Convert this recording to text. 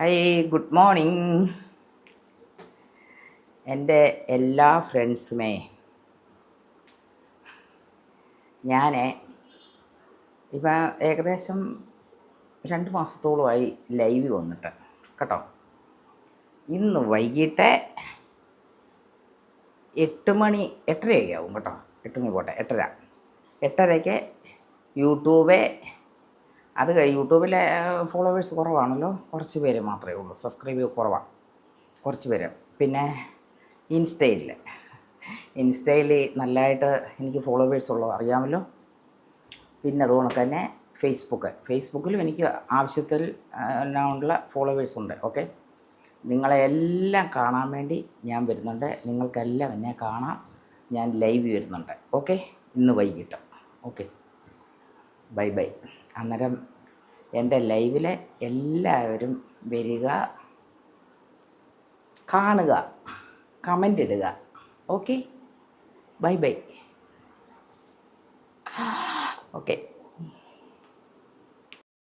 Hi good morning എൻ്റെ എല്ലാ ഫ്രണ്ട്സുമേ. ഞാൻ ഇപ്പം ഏകദേശം 2 മാസത്തോളമായി ലൈവ് വന്നിട്ട് കേട്ടോ. ഇന്ന് വൈകിട്ട് 8 മണി 8:30 ആവും കേട്ടോ. 8 മണി പോട്ടെ, 8:30 8:30ക്ക് യൂട്യൂബ്. അത് യൂട്യൂബിലെ ഫോളോവേഴ്സ് കുറവാണല്ലോ, കുറച്ച് പേര് മാത്രമേ ഉള്ളൂ. സബ്സ്ക്രൈബ് കുറവാണ്, കുറച്ച് പേര്. പിന്നെ ഇൻസ്റ്റയിൽ നല്ലതായിട്ട് എനിക്ക് ഫോളോവേഴ്സ് ഉള്ളത് അറിയാമല്ലോ. പിന്നെ അതുകൊണ്ട് തന്നെ ഫേസ്ബുക്കിലും എനിക്ക് ആവശ്യത്തിൽ ഉള്ള ഫോളോവേഴ്സ് ഉണ്ട്. ഓക്കെ, നിങ്ങളെല്ലാം കാണാൻ വേണ്ടി ഞാൻ വരുന്നുണ്ട്. നിങ്ങൾക്കെല്ലാം എന്നെ കാണാം, ഞാൻ ലൈവ് വരുന്നുണ്ട്. ഓക്കെ, ഇന്ന് വൈകിട്ട്. Okay, bye bye. അന്നേരം എൻ്റെ ലൈവിൽ എല്ലാവരും വരിക, കാണുക, കമൻ്റ് ഇടുക. Okay, bye bye. ഓക്കെ.